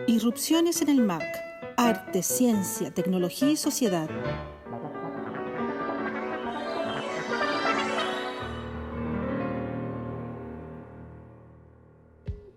Irrupciones en el MAC. Arte, ciencia, tecnología y sociedad.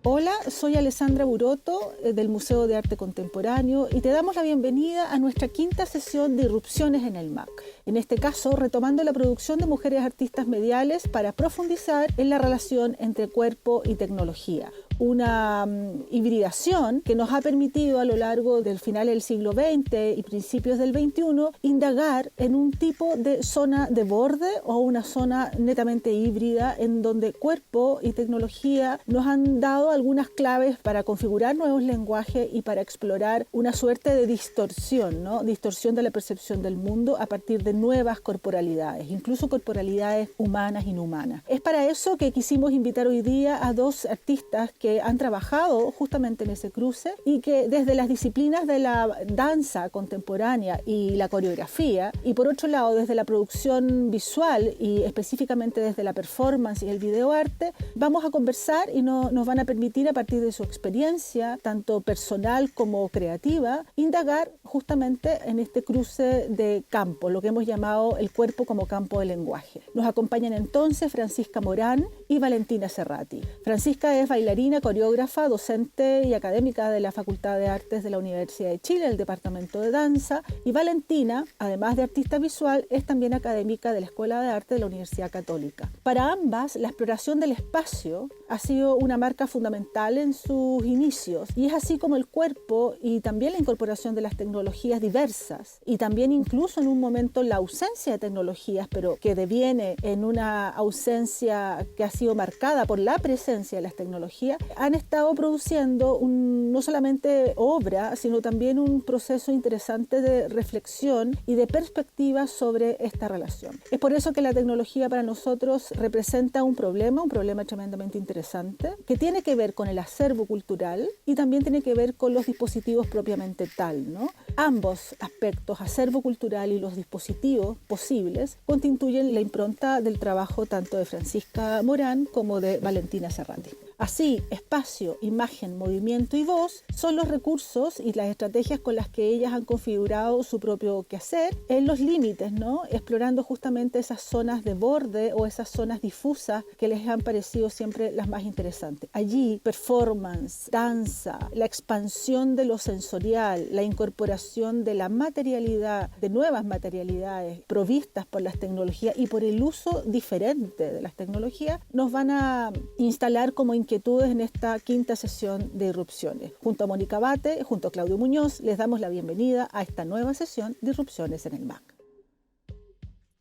Hola, soy Alessandra Buroto del Museo de Arte Contemporáneo y te damos la bienvenida a nuestra quinta sesión de Irrupciones en el MAC. En este caso, retomando la producción de mujeres artistas mediales para profundizar en la relación entre cuerpo y tecnología. Una hibridación que nos ha permitido a lo largo del final del siglo XX y principios del XXI indagar en un tipo de zona de borde o una zona netamente híbrida en donde cuerpo y tecnología nos han dado algunas claves para configurar nuevos lenguajes y para explorar una suerte de distorsión, ¿no? Distorsión de la percepción del mundo a partir de nuevas corporalidades, incluso corporalidades humanas y inhumanas. Es para eso que quisimos invitar hoy día a dos artistas que han trabajado justamente en ese cruce y que desde las disciplinas de la danza contemporánea y la coreografía y por otro lado desde la producción visual y específicamente desde la performance y el videoarte vamos a conversar y nos van a permitir a partir de su experiencia tanto personal como creativa indagar justamente en este cruce de campo, lo que hemos llamado el cuerpo como campo de lenguaje. Nos acompañan entonces Francisca Morán y Valentina Serrati. Francisca es bailarina, coreógrafa, docente y académica de la Facultad de Artes de la Universidad de Chile, el Departamento de Danza, y Valentina, además de artista visual, es también académica de la Escuela de Arte de la Universidad Católica. Para ambas, la exploración del espacio ha sido una marca fundamental en sus inicios, y es así como el cuerpo y también la incorporación de las tecnologías diversas, y también incluso en un momento la ausencia de tecnologías, pero que deviene en una ausencia que ha sido marcada por la presencia de las tecnologías, han estado produciendo no solamente obra, sino también un proceso interesante de reflexión y de perspectiva sobre esta relación. Es por eso que la tecnología para nosotros representa un problema tremendamente interesante, que tiene que ver con el acervo cultural y también tiene que ver con los dispositivos propiamente tal, ¿no? Ambos aspectos, acervo cultural y los dispositivos posibles, constituyen la impronta del trabajo tanto de Francisca Morán como de Valentina Serrati. Así, espacio, imagen, movimiento y voz son los recursos y las estrategias con las que ellas han configurado su propio quehacer en los límites, ¿no? Explorando justamente esas zonas de borde o esas zonas difusas que les han parecido siempre las más interesantes. Allí, performance, danza, la expansión de lo sensorial, la incorporación de la materialidad, de nuevas materialidades provistas por las tecnologías y por el uso diferente de las tecnologías, nos van a instalar como inquietudes en esta quinta sesión de Irrupciones. Junto a Mónica Bate, junto a Claudio Muñoz, les damos la bienvenida a esta nueva sesión de Irrupciones en el MAC.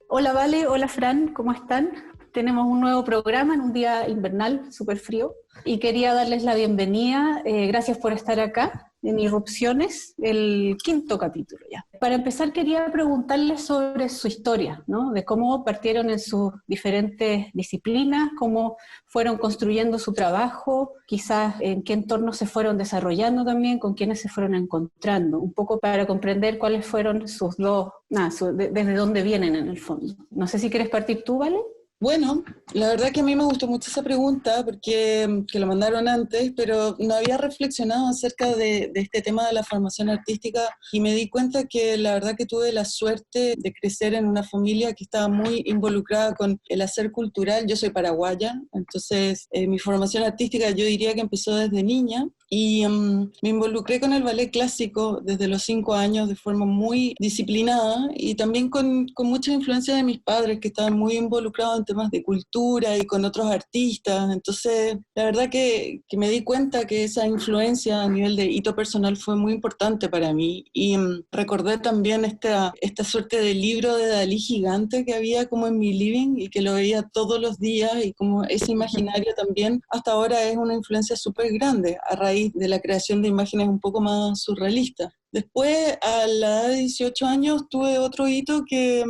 Hola Vale, hola Fran, ¿cómo están? Tenemos un nuevo programa en un día invernal, súper frío, y quería darles la bienvenida. Gracias por estar acá en Irrupciones, el quinto capítulo ya. Para empezar quería preguntarles sobre su historia, ¿no? De cómo partieron en sus diferentes disciplinas, cómo fueron construyendo su trabajo, quizás en qué entornos se fueron desarrollando también, con quiénes se fueron encontrando, un poco para comprender cuáles fueron sus dos, desde dónde vienen en el fondo. No sé si quieres partir tú, ¿vale? Bueno, la verdad que a mí me gustó mucho esa pregunta porque que lo mandaron antes, pero no había reflexionado acerca de este tema de la formación artística y me di cuenta que la verdad que tuve la suerte de crecer en una familia que estaba muy involucrada con el hacer cultural. Yo soy paraguaya, entonces mi formación artística yo diría que empezó desde niña y me involucré con el ballet clásico desde los 5 años de forma muy disciplinada y también con mucha influencia de mis padres que estaban muy involucrados en temas de cultura y con otros artistas. Entonces la verdad que me di cuenta que esa influencia a nivel de hito personal fue muy importante para mí y recordé también esta suerte de libro de Dalí gigante que había como en mi living y que lo veía todos los días y como ese imaginario también hasta ahora es una influencia súper grande a raíz de la creación de imágenes un poco más surrealistas. Después, a la edad de 18 años, tuve otro hito que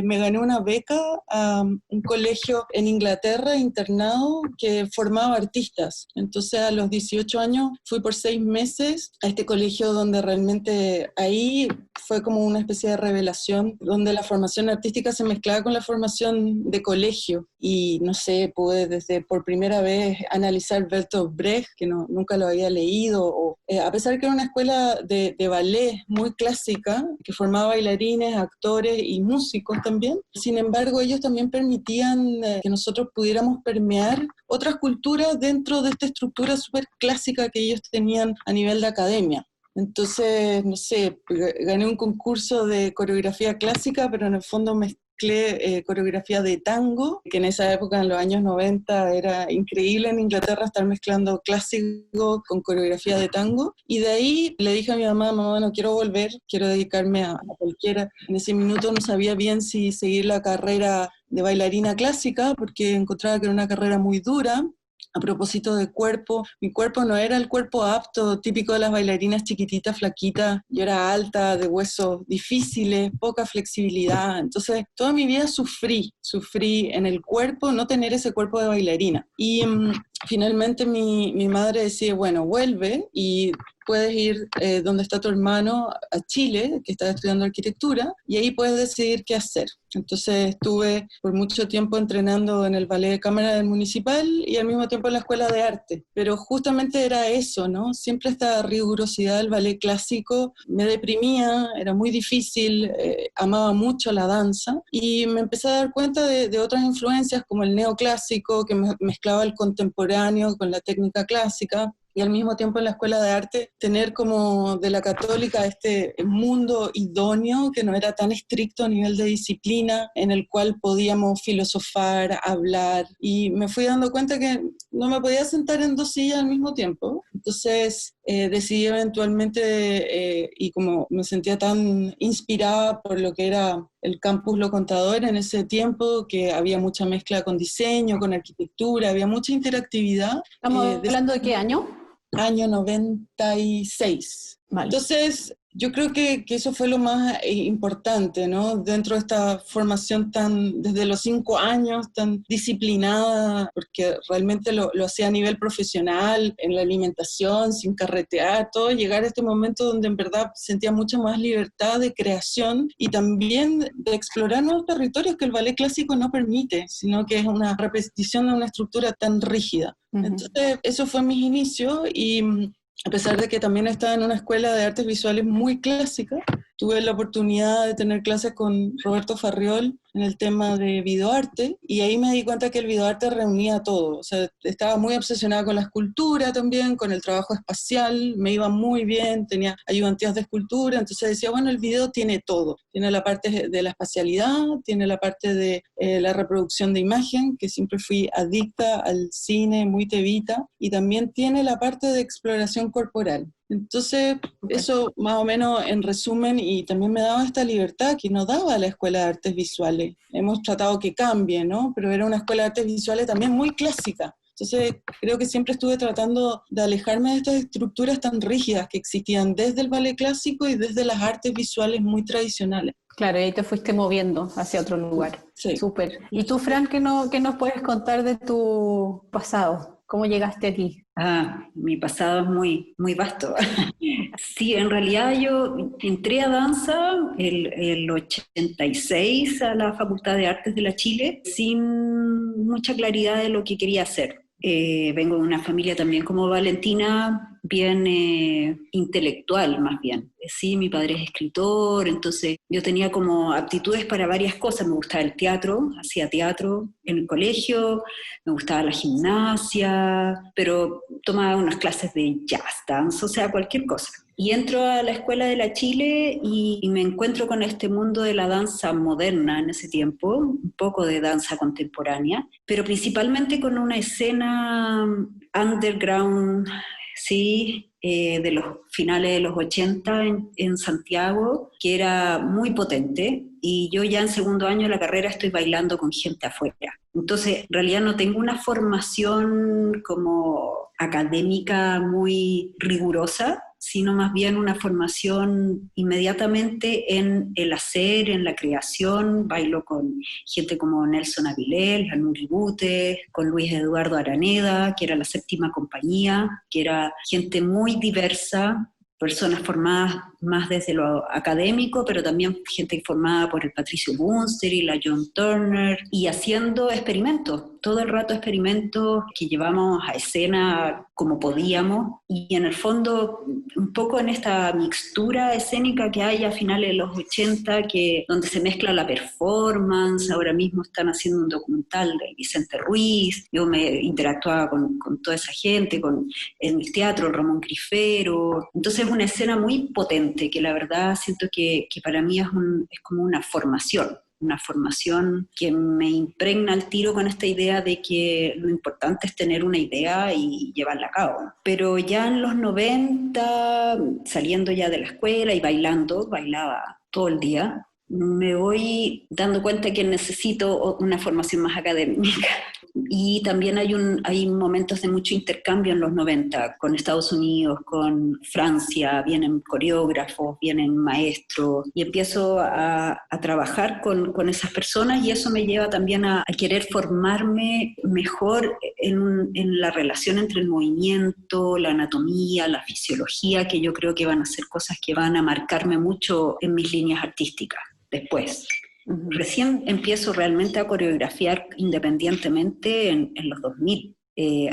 me gané una beca a un colegio en Inglaterra, internado, que formaba artistas. Entonces, a los 18 años fui por 6 meses a este colegio donde realmente ahí fue como una especie de revelación, donde la formación artística se mezclaba con la formación de colegio. Y no sé, pude desde por primera vez analizar Bertolt Brecht, que nunca lo había leído, o, a pesar que era una escuela de ballet muy clásica, que formaba bailarines, actores y músicos también. Sin embargo, ellos también permitían que nosotros pudiéramos permear otras culturas dentro de esta estructura súper clásica que ellos tenían a nivel de academia. Entonces, no sé, gané un concurso de coreografía clásica, pero en el fondo coreografía de tango, que en esa época, en los años 90, era increíble en Inglaterra estar mezclando clásico con coreografía de tango. Y de ahí le dije a mi mamá, mamá, no quiero volver, quiero dedicarme a cualquiera. En ese minuto no sabía bien si seguir la carrera de bailarina clásica, porque encontraba que era una carrera muy dura. A propósito de cuerpo, mi cuerpo no era el cuerpo apto, típico de las bailarinas chiquititas, flaquitas. Yo era alta, de huesos difíciles, poca flexibilidad. Entonces, toda mi vida sufrí en el cuerpo, no tener ese cuerpo de bailarina. Y finalmente mi madre decía, bueno, vuelve y puedes ir donde está tu hermano, a Chile, que está estudiando arquitectura, y ahí puedes decidir qué hacer. Entonces estuve por mucho tiempo entrenando en el ballet de cámara del municipal y al mismo tiempo en la escuela de arte. Pero justamente era eso, ¿no? Siempre esta rigurosidad del ballet clásico me deprimía, era muy difícil, amaba mucho la danza y me empecé a dar cuenta de otras influencias como el neoclásico, que mezclaba el contemporáneo con la técnica clásica. Y al mismo tiempo en la escuela de arte tener como de la católica este mundo idóneo que no era tan estricto a nivel de disciplina, en el cual podíamos filosofar, hablar, y me fui dando cuenta que no me podía sentar en 2 sillas al mismo tiempo. Entonces decidí eventualmente, y como me sentía tan inspirada por lo que era el campus Lo Contador en ese tiempo, que había mucha mezcla con diseño, con arquitectura, había mucha interactividad. ¿Estamos hablando de qué año? Año 96. Vale. Entonces, yo creo que eso fue lo más importante, ¿no? Dentro de esta formación desde los 5 años, tan disciplinada, porque realmente lo hacía a nivel profesional, en la alimentación, sin carretear, todo, llegar a este momento donde en verdad sentía mucha más libertad de creación y también de explorar nuevos territorios que el ballet clásico no permite, sino que es una repetición de una estructura tan rígida. Uh-huh. Entonces, eso fue mis inicios y a pesar de que también estaba en una escuela de artes visuales muy clásica, tuve la oportunidad de tener clases con Roberto Farriol en el tema de videoarte, y ahí me di cuenta que el videoarte reunía todo. O sea, estaba muy obsesionada con la escultura también, con el trabajo espacial, me iba muy bien, tenía ayudantías de escultura, entonces decía, bueno, el video tiene todo. Tiene la parte de la espacialidad, tiene la parte de la reproducción de imagen, que siempre fui adicta al cine, muy tevita, y también tiene la parte de exploración corporal. Entonces, eso más o menos en resumen, y también me daba esta libertad que no daba la Escuela de Artes Visuales. Hemos tratado que cambie, ¿no? Pero era una Escuela de Artes Visuales también muy clásica. Entonces, creo que siempre estuve tratando de alejarme de estas estructuras tan rígidas que existían desde el ballet clásico y desde las artes visuales muy tradicionales. Claro, y ahí te fuiste moviendo hacia otro lugar. Sí. Súper. ¿Y tú, Fran, qué nos puedes contar de tu pasado? ¿Cómo llegaste aquí? Mi pasado es muy, muy vasto. Sí, en realidad yo entré a danza el 86 a la Facultad de Artes de la Chile sin mucha claridad de lo que quería hacer. Vengo de una familia también como Valentina, bien intelectual más bien. Sí, mi padre es escritor, entonces yo tenía como aptitudes para varias cosas. Me gustaba el teatro, hacía teatro en el colegio, me gustaba la gimnasia, pero tomaba unas clases de jazz dance, o sea, cualquier cosa. Y entro a la Escuela de la Chile y me encuentro con este mundo de la danza moderna en ese tiempo, un poco de danza contemporánea, pero principalmente con una escena underground, sí, de los finales de los 80 en Santiago, que era muy potente, y yo ya en segundo año de la carrera estoy bailando con gente afuera. Entonces, en realidad no tengo una formación como académica muy rigurosa, sino más bien una formación inmediatamente en el hacer, en la creación. Bailo con gente como Nelson Avilés, la Nuri Bute, con Luis Eduardo Araneda, que era la Séptima Compañía, que era gente muy diversa, personas formadas más desde lo académico, pero también gente formada por el Patricio Bunster y la John Turner, y haciendo experimentos, todo el rato experimentos que llevamos a escena como podíamos, y en el fondo un poco en esta mixtura escénica que hay a finales de los 80, donde se mezcla la performance. Ahora mismo están haciendo un documental de Vicente Ruiz, yo me interactuaba con toda esa gente, en el teatro, el Ramón Crifero. Entonces es una escena muy potente, que la verdad siento que para mí es como una formación que me impregna al tiro con esta idea de que lo importante es tener una idea y llevarla a cabo. Pero ya en los 90, saliendo ya de la escuela y bailaba todo el día, me voy dando cuenta que necesito una formación más académica. Y también hay momentos de mucho intercambio en los 90 con Estados Unidos, con Francia, vienen coreógrafos, vienen maestros, y empiezo a trabajar con esas personas, y eso me lleva también a querer formarme mejor en la relación entre el movimiento, la anatomía, la fisiología, que yo creo que van a ser cosas que van a marcarme mucho en mis líneas artísticas después. Recién empiezo realmente a coreografiar independientemente en los 2000.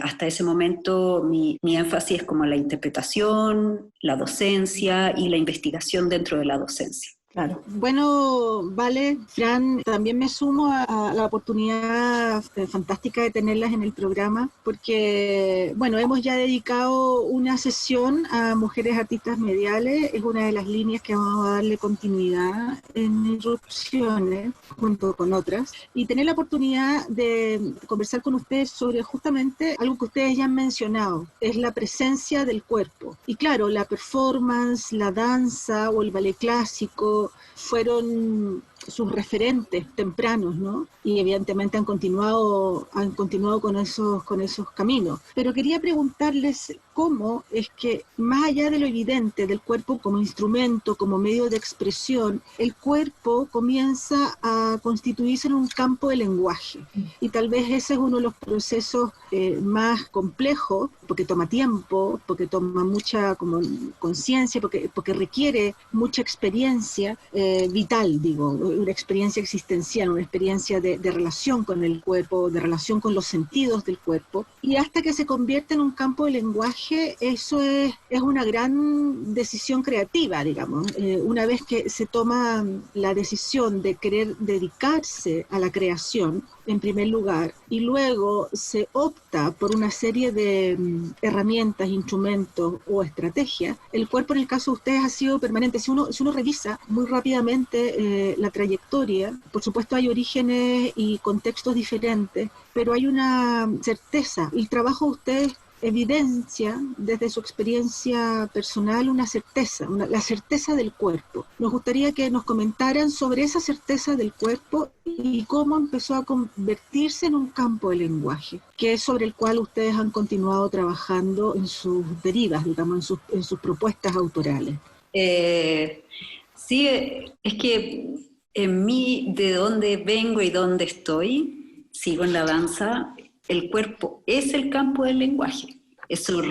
Hasta ese momento mi énfasis es como la interpretación, la docencia y la investigación dentro de la docencia. Claro. Bueno, vale, Fran, también me sumo a la oportunidad fantástica de tenerlas en el programa, porque, bueno, hemos ya dedicado una sesión a mujeres artistas mediales, es una de las líneas que vamos a darle continuidad en Irrupciones, junto con otras, y tener la oportunidad de conversar con ustedes sobre justamente algo que ustedes ya han mencionado, es la presencia del cuerpo. Y claro, la performance, la danza o el ballet clásico fueron sus referentes tempranos, ¿no? Y evidentemente han continuado con esos caminos. Pero quería preguntarles cómo es que, más allá de lo evidente del cuerpo como instrumento, como medio de expresión, el cuerpo comienza a constituirse en un campo de lenguaje. Y tal vez ese es uno de los procesos más complejos, porque toma tiempo, porque toma mucha como conciencia, porque requiere mucha experiencia vital, digo, una experiencia existencial, una experiencia de relación con el cuerpo, de relación con los sentidos del cuerpo, y hasta que se convierte en un campo de lenguaje, eso es una gran decisión creativa, digamos. Una vez que se toma la decisión de querer dedicarse a la creación, en primer lugar, y luego se opta por una serie de herramientas, instrumentos o estrategias, el cuerpo en el caso de ustedes ha sido permanente. Si uno revisa muy rápidamente la trayectoria, por supuesto hay orígenes y contextos diferentes, pero hay una certeza. El trabajo de ustedes evidencia desde su experiencia personal una certeza, la certeza del cuerpo. Nos gustaría que nos comentaran sobre esa certeza del cuerpo y cómo empezó a convertirse en un campo de lenguaje, que es sobre el cual ustedes han continuado trabajando en sus derivas, digamos, en sus propuestas autorales. Sí, es que en mí, de dónde vengo y dónde estoy, sigo en la danza. El cuerpo es el campo del lenguaje. Eso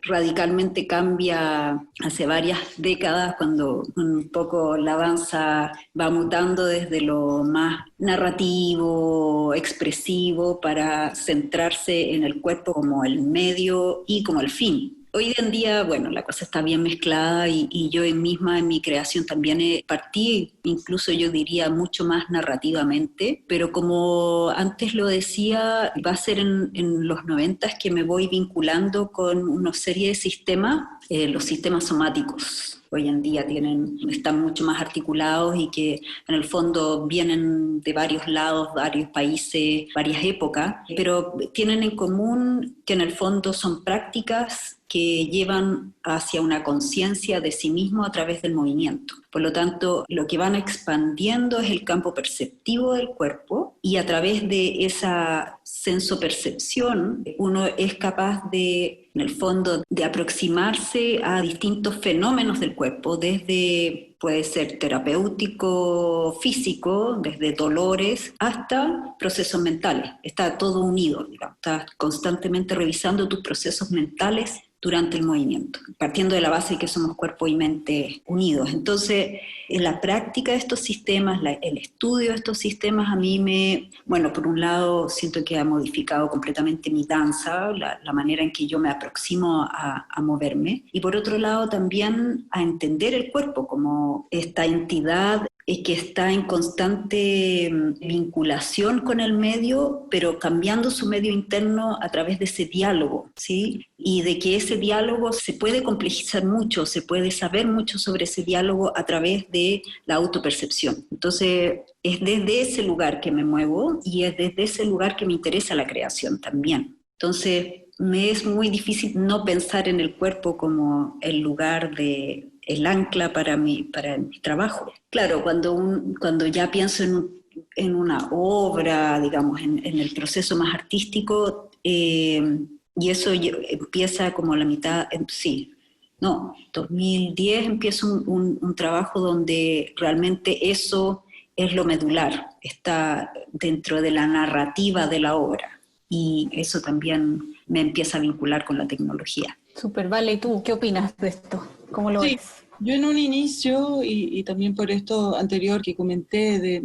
radicalmente cambia hace varias décadas, cuando un poco la danza va mutando desde lo más narrativo, expresivo, para centrarse en el cuerpo como el medio y como el fin. Hoy en día, bueno, la cosa está bien mezclada, y yo misma en mi creación también partí, incluso yo diría mucho más narrativamente, pero como antes lo decía, va a ser en los 90 que me voy vinculando con una serie de sistemas, los sistemas somáticos. Hoy en día están mucho más articulados y que en el fondo vienen de varios lados, varios países, varias épocas, pero tienen en común que en el fondo son prácticas que llevan hacia una conciencia de sí mismo a través del movimiento. Por lo tanto, lo que van expandiendo es el campo perceptivo del cuerpo, y a través de esa sensopercepción uno es capaz de, en el fondo, de aproximarse a distintos fenómenos del cuerpo, desde, puede ser terapéutico, físico, desde dolores hasta procesos mentales. Está todo unido, digamos. Estás constantemente revisando tus procesos mentales durante el movimiento, partiendo de la base de que somos cuerpo y mente unidos. Entonces, en la práctica de estos sistemas, el estudio de estos sistemas, a mí bueno, por un lado siento que ha modificado completamente mi danza, la manera en que yo me aproximo a moverme, y por otro lado también a entender el cuerpo como esta entidad que está en constante vinculación con el medio, pero cambiando su medio interno a través de ese diálogo, ¿sí? Y de que ese diálogo se puede complejizar mucho, se puede saber mucho sobre ese diálogo a través de la autopercepción. Entonces, es desde ese lugar que me muevo, y es desde ese lugar que me interesa la creación también. Entonces, me es muy difícil no pensar en el cuerpo como el lugar el ancla para mi trabajo. Claro, cuando ya pienso en una obra, digamos, en el proceso más artístico, y eso empieza como la mitad, 2010 empiezo un trabajo donde realmente eso es lo medular, está dentro de la narrativa de la obra, y eso también me empieza a vincular con la tecnología. Súper, Vale, ¿y tú qué opinas de esto? ¿Cómo lo ves? Yo en un inicio, y también por esto anterior que comenté de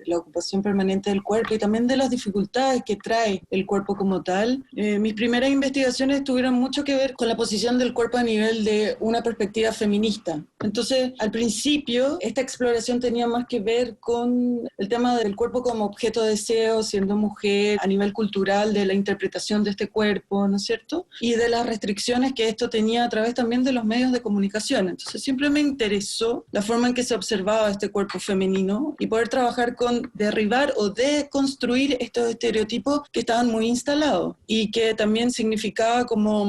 la ocupación permanente del cuerpo y también de las dificultades que trae el cuerpo como tal, mis primeras investigaciones tuvieron mucho que ver con la posición del cuerpo a nivel de una perspectiva feminista. Entonces, al principio, esta exploración tenía más que ver con el tema del cuerpo como objeto de deseo, siendo mujer, a nivel cultural, de la interpretación de este cuerpo, ¿no es cierto? Y de las restricciones que esto tenía a través también de los medios de comunicación. Entonces, siempre me interesó la forma en que se observaba este cuerpo femenino y poder trabajar con derribar o deconstruir estos estereotipos que estaban muy instalados y que también significaba como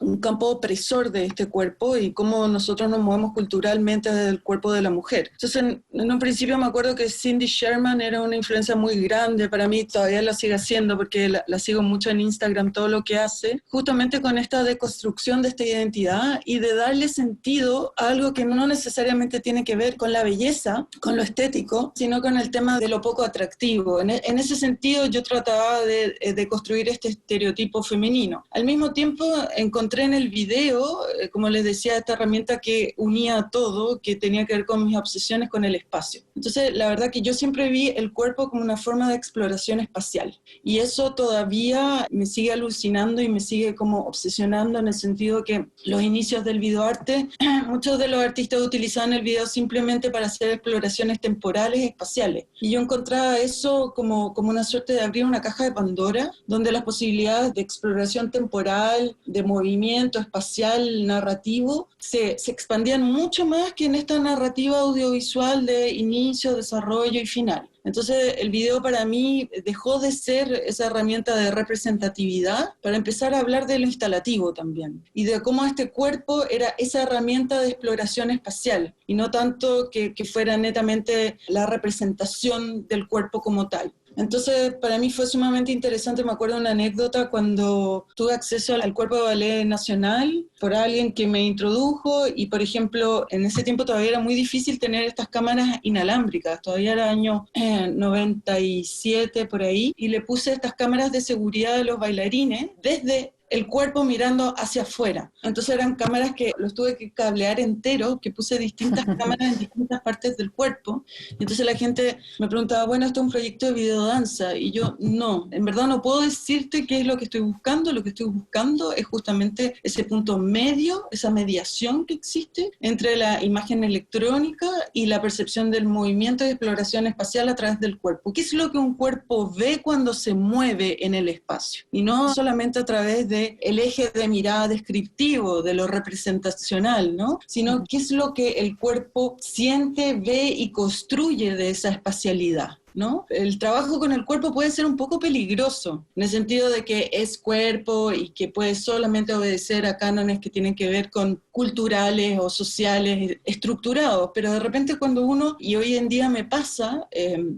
un campo opresor de este cuerpo y cómo nosotros nos movemos culturalmente desde el cuerpo de la mujer. Entonces, en un principio me acuerdo que Cindy Sherman era una influencia muy grande para mí, todavía la sigue haciendo porque la sigo mucho en Instagram, todo lo que hace, justamente con esta deconstrucción de esta identidad y de darle sentido a algo que no necesariamente tiene que ver con la belleza, con lo estético, sino con el tema de lo poco atractivo. En ese sentido, yo trataba de construir este estereotipo femenino. Al mismo tiempo, encontré en el video, como les decía, esta herramienta que unía todo, que tenía que ver con mis obsesiones con el espacio. Entonces, la verdad que yo siempre vi el cuerpo como una forma de exploración espacial. Y eso todavía me sigue alucinando y me sigue como obsesionando en el sentido que los inicios del videoarte, muchos de los artistas utilizaban el video simplemente para hacer exploraciones temporales, espaciales. Y yo encontraba eso como una suerte de abrir una caja de Pandora, donde las posibilidades de exploración temporal, de movimiento espacial, narrativo, se expandían mucho más que en esta narrativa audiovisual de inicio, desarrollo y final. Entonces el video para mí dejó de ser esa herramienta de representatividad para empezar a hablar de lo instalativo también y de cómo este cuerpo era esa herramienta de exploración espacial y no tanto que fuera netamente la representación del cuerpo como tal. Entonces, para mí fue sumamente interesante. Me acuerdo de una anécdota cuando tuve acceso al Cuerpo de Ballet Nacional por alguien que me introdujo y, por ejemplo, en ese tiempo todavía era muy difícil tener estas cámaras inalámbricas, todavía era año 97 por ahí, y le puse estas cámaras de seguridad de los bailarines desde el cuerpo mirando hacia afuera. Entonces eran cámaras que los tuve que cablear entero, que puse distintas cámaras en distintas partes del cuerpo. Y entonces la gente me preguntaba, bueno, ¿esto es un proyecto de videodanza? Y yo, no, en verdad no puedo decirte qué es lo que estoy buscando. Lo que estoy buscando es justamente ese punto medio, esa mediación que existe entre la imagen electrónica y la percepción del movimiento y exploración espacial a través del cuerpo. ¿Qué es lo que un cuerpo ve cuando se mueve en el espacio? Y no solamente a través de el eje de mirada descriptivo, de lo representacional, ¿no? Sino qué es lo que el cuerpo siente, ve y construye de esa espacialidad. ¿no? El trabajo con el cuerpo puede ser un poco peligroso, en el sentido de que es cuerpo y que puede solamente obedecer a cánones que tienen que ver con culturales o sociales estructurados, pero de repente cuando uno, y hoy en día me pasa,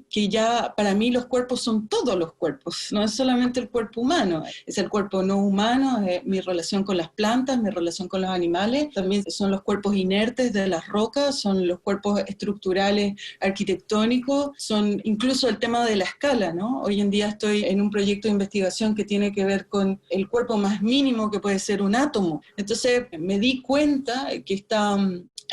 que ya para mí los cuerpos son todos los cuerpos, no es solamente el cuerpo humano, es el cuerpo no humano, mi relación con las plantas, mi relación con los animales, también son los cuerpos inertes de las rocas, son los cuerpos estructurales arquitectónicos, son incluso el tema de la escala, ¿no? Hoy en día estoy en un proyecto de investigación que tiene que ver con el cuerpo más mínimo que puede ser un átomo. Entonces me di cuenta que esta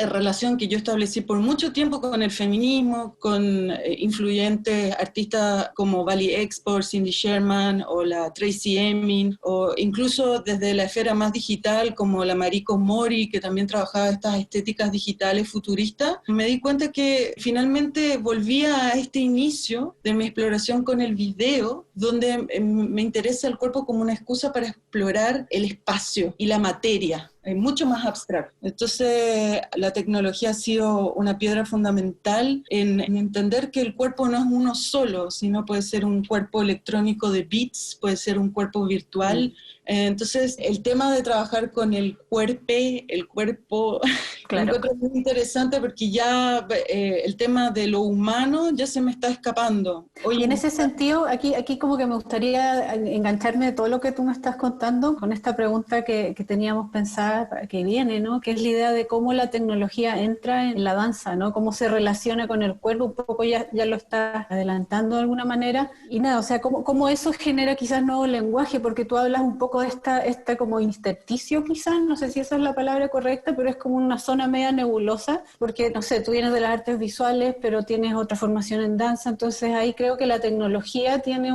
relación que yo establecí por mucho tiempo con el feminismo, con influyentes artistas como Valley Export, Cindy Sherman o la Tracy Emin, o incluso desde la esfera más digital como la Mariko Mori, que también trabajaba estas estéticas digitales futuristas, me di cuenta que finalmente volvía a este inicio de mi exploración con el video, donde me interesa el cuerpo como una excusa para explorar el espacio y la materia, mucho más abstracto. Entonces, la tecnología ha sido una piedra fundamental en entender que el cuerpo no es uno solo, sino puede ser un cuerpo electrónico de bits, puede ser un cuerpo virtual. Entonces, el tema de trabajar con el cuerpo, claro, lo encuentro muy interesante porque ya el tema de lo humano ya se me está escapando. Y en ese sentido, aquí como que me gustaría engancharme de todo lo que tú me estás contando con esta pregunta que teníamos pensada que viene, ¿no? Que es la idea de cómo la tecnología entra en la danza, ¿no? Cómo se relaciona con el cuerpo, un poco ya lo estás adelantando de alguna manera. Y nada, o sea, cómo eso genera quizás nuevo lenguaje, porque tú hablas un poco de esta como intersticio quizás, no sé si esa es la palabra correcta, pero es como una zona media nebulosa, porque, no sé, tú vienes de las artes visuales, pero tienes otra formación en danza, entonces ahí creo que la tecnología tiene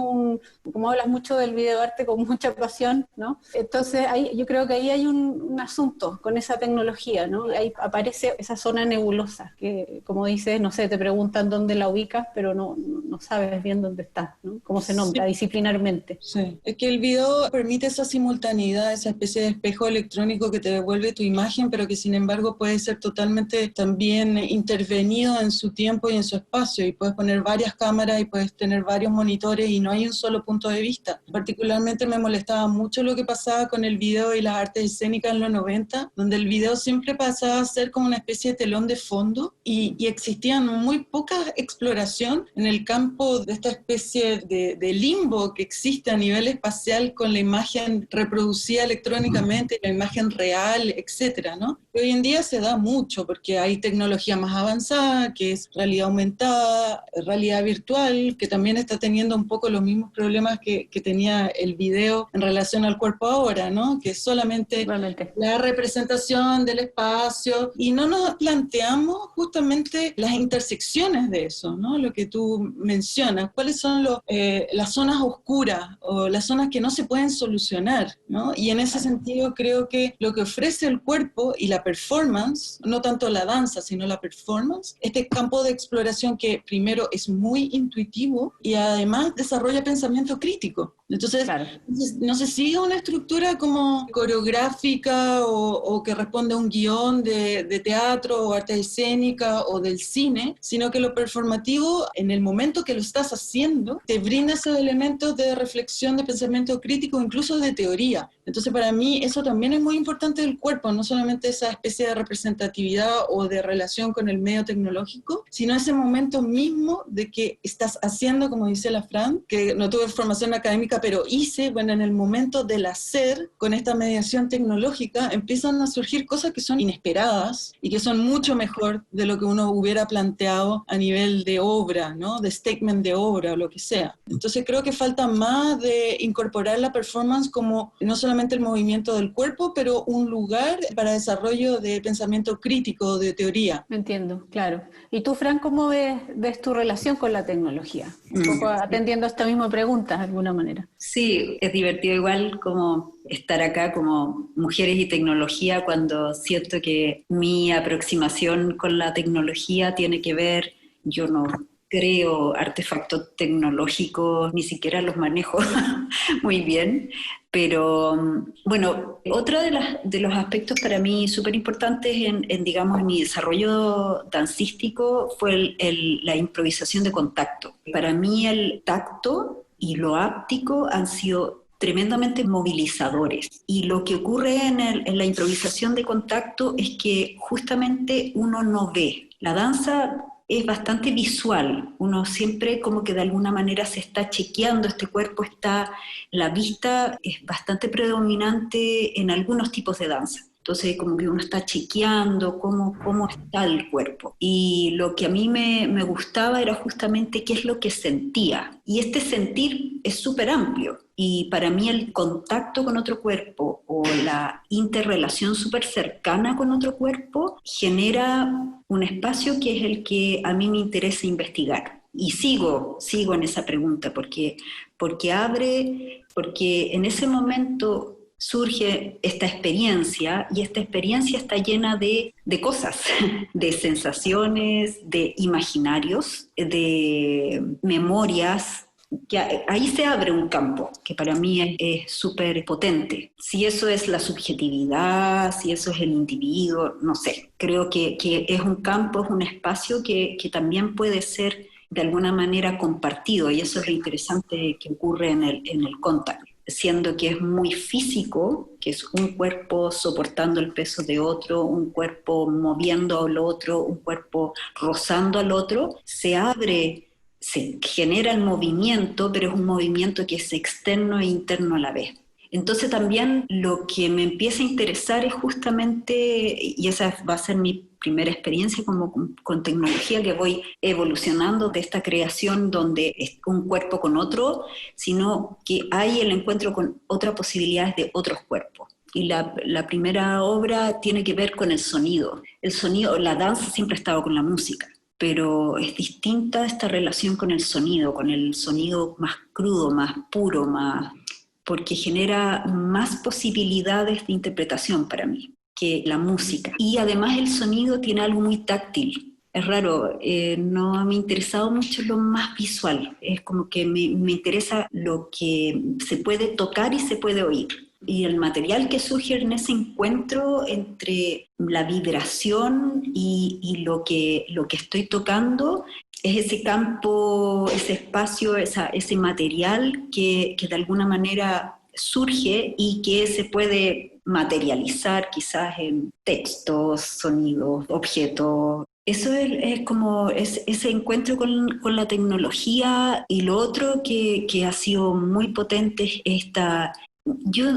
como hablas mucho del videoarte con mucha pasión, ¿no? Entonces yo creo que ahí hay un asunto con esa tecnología, ¿no? Ahí aparece esa zona nebulosa, que como dices, no sé, te preguntan dónde la ubicas, pero no sabes bien dónde está, ¿no? Cómo se nombra disciplinarmente. Sí, es que el video permite esa simultaneidad, esa especie de espejo electrónico que te devuelve tu imagen, pero que sin embargo puede ser totalmente también intervenido en su tiempo y en su espacio, y puedes poner varias cámaras y puedes tener varios monitores y no hay un solo punto de vista. Particularmente me molestaba mucho lo que pasaba con el video y las artes escénicas en los 90, donde el video siempre pasaba a ser como una especie de telón de fondo y existían muy poca exploración en el campo de esta especie de limbo que existe a nivel espacial con la imagen reproducida electrónicamente, la imagen real, etcétera, ¿no? Y hoy en día se da mucho porque hay tecnología más avanzada, que es realidad aumentada, realidad virtual, que también está teniendo un poco los mismos problemas que tenía el video en relación al cuerpo ahora, ¿no? Que es solamente la representación del espacio y no nos planteamos justamente las intersecciones de eso, ¿no? Lo que tú mencionas, cuáles son las zonas oscuras o las zonas que no se pueden solucionar, ¿no? Y en ese sentido creo que lo que ofrece el cuerpo y la performance, no tanto la danza, sino la performance, este campo de exploración que primero es muy intuitivo y además desarrolla pensamiento crítico. Entonces, no se sigue una estructura como coreográfica o que responde a un guión de teatro o arte escénica o del cine, sino que lo performativo, en el momento que lo estás haciendo, te brinda esos elementos de reflexión, de pensamiento crítico, incluso de teoría. Entonces, para mí, eso también es muy importante del cuerpo, no solamente esa especie de representatividad o de relación con el medio tecnológico, sino ese momento mismo de que estás haciendo, como dice la Fran, que no tuve formación académica, pero hice, bueno, en el momento del hacer, con esta mediación tecnológica, empiezan a surgir cosas que son inesperadas y que son mucho mejor de lo que uno hubiera planteado a nivel de obra, ¿no? De statement de obra o lo que sea. Entonces creo que falta más de incorporar la performance como no solamente el movimiento del cuerpo, pero un lugar para desarrollo de pensamiento crítico, de teoría. Entiendo, claro. ¿Y tú, Fran, cómo ves tu relación con la tecnología? Un poco atendiendo a esta misma pregunta, de alguna manera. Sí, es divertido igual como estar acá como mujeres y tecnología cuando siento que mi aproximación con la tecnología tiene que ver, yo no creo artefactos tecnológicos, ni siquiera los manejo muy bien, Pero bueno, otro de los aspectos para mí súper importantes digamos, en mi desarrollo dancístico fue la improvisación de contacto. Para mí el tacto y lo áptico han sido tremendamente movilizadores. Y lo que ocurre en la improvisación de contacto es que justamente uno no ve. La danza es bastante visual, uno siempre como que de alguna manera se está chequeando, este cuerpo está, la vista es bastante predominante en algunos tipos de danza. Entonces como que uno está chequeando cómo está el cuerpo. Y lo que a mí me gustaba era justamente qué es lo que sentía. Y este sentir es súper amplio. Y para mí el contacto con otro cuerpo o la interrelación súper cercana con otro cuerpo genera un espacio que es el que a mí me interesa investigar. Y sigo en esa pregunta porque en ese momento surge esta experiencia y esta experiencia está llena de cosas, de sensaciones, de imaginarios, de memorias, que ahí se abre un campo que para mí es súper potente. Si eso es la subjetividad, si eso es el individuo, no sé. Creo que es un campo, es un espacio que también puede ser de alguna manera compartido y eso es lo interesante que ocurre en el contacto. Siendo que es muy físico, que es un cuerpo soportando el peso de otro, un cuerpo moviendo al otro, un cuerpo rozando al otro, se abre, se genera el movimiento, pero es un movimiento que es externo e interno a la vez. Entonces también lo que me empieza a interesar es justamente, y esa va a ser mi primera experiencia con tecnología, que voy evolucionando de esta creación donde es un cuerpo con otro, sino que hay el encuentro con otras posibilidades de otros cuerpos. Y la primera obra tiene que ver con el sonido. El sonido, la danza siempre ha estado con la música, pero es distinta esta relación con el sonido más crudo, más puro, porque genera más posibilidades de interpretación para mí que la música. Y además el sonido tiene algo muy táctil. Es raro, no me ha interesado mucho lo más visual. Es como que me interesa lo que se puede tocar y se puede oír. Y el material que surge en ese encuentro entre la vibración y lo que estoy tocando es ese campo, ese espacio, ese material que de alguna manera surge y que se puede materializar quizás en textos, sonidos, objetos. Eso es como ese encuentro con la tecnología. Y lo otro que ha sido muy potente es yo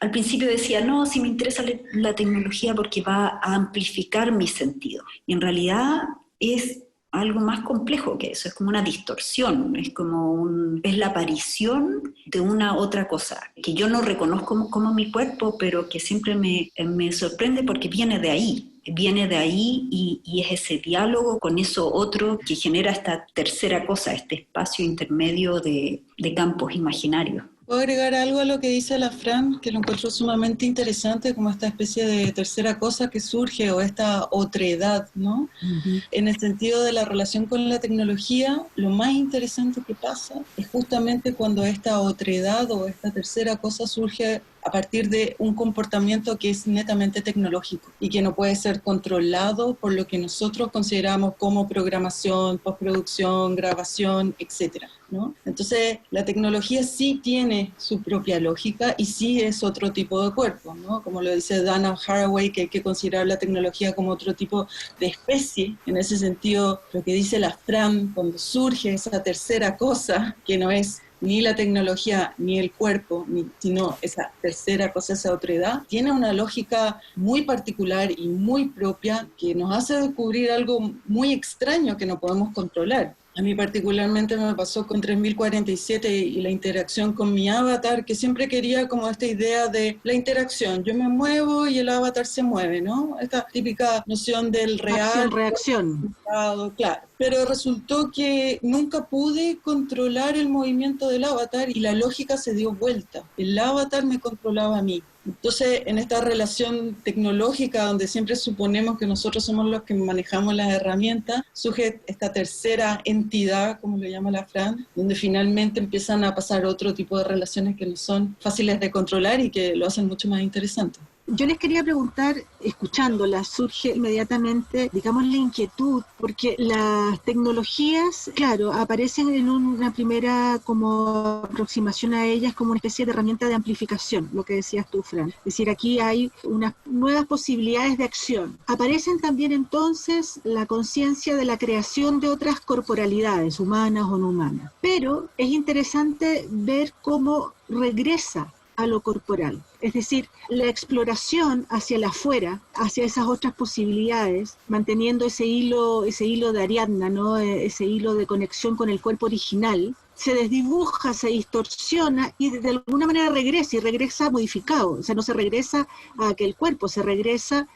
al principio decía, no, si me interesa la tecnología porque va a amplificar mi sentido. Y en realidad es algo más complejo que eso, es como una distorsión, es la aparición de una otra cosa, que yo no reconozco como mi cuerpo, pero que siempre me sorprende porque viene de ahí y es ese diálogo con eso otro que genera esta tercera cosa, este espacio intermedio de campos imaginarios. ¿Puedo agregar algo a lo que dice la Fran, que lo encuentro sumamente interesante, como esta especie de tercera cosa que surge, o esta otredad, ¿no? Uh-huh. En el sentido de la relación con la tecnología, lo más interesante que pasa es justamente cuando esta otredad o esta tercera cosa surge a partir de un comportamiento que es netamente tecnológico y que no puede ser controlado por lo que nosotros consideramos como programación, postproducción, grabación, etcétera, ¿no? Entonces, la tecnología sí tiene su propia lógica y sí es otro tipo de cuerpo, ¿no? Como lo dice Dana Haraway, que hay que considerar la tecnología como otro tipo de especie. En ese sentido, lo que dice la Fran, cuando surge esa tercera cosa, que no es ni la tecnología, ni el cuerpo, sino esa tercera cosa, esa otredad, tiene una lógica muy particular y muy propia que nos hace descubrir algo muy extraño que no podemos controlar. A mí particularmente me pasó con 3047 y la interacción con mi avatar, que siempre quería como esta idea de la interacción. Yo me muevo y el avatar se mueve, ¿no? Esta típica noción del real. Acción-reacción. Claro. Pero resultó que nunca pude controlar el movimiento del avatar y la lógica se dio vuelta. El avatar me controlaba a mí. Entonces, en esta relación tecnológica, donde siempre suponemos que nosotros somos los que manejamos las herramientas, surge esta tercera entidad, como le llama la Fran, donde finalmente empiezan a pasar otro tipo de relaciones que no son fáciles de controlar y que lo hacen mucho más interesante. Yo les quería preguntar, escuchándola, surge inmediatamente, digamos, la inquietud, porque las tecnologías, claro, aparecen en una primera como aproximación a ellas como una especie de herramienta de amplificación, lo que decías tú, Fran. Es decir, aquí hay unas nuevas posibilidades de acción. Aparecen también entonces la conciencia de la creación de otras corporalidades, humanas o no humanas. Pero es interesante ver cómo regresa a lo corporal. Es decir, la exploración hacia el afuera, hacia esas otras posibilidades, manteniendo ese hilo de Ariadna, ¿no? Ese hilo de conexión con el cuerpo original, se desdibuja, se distorsiona y de alguna manera regresa, y regresa modificado. O sea, no se regresa a aquel cuerpo, se regresa,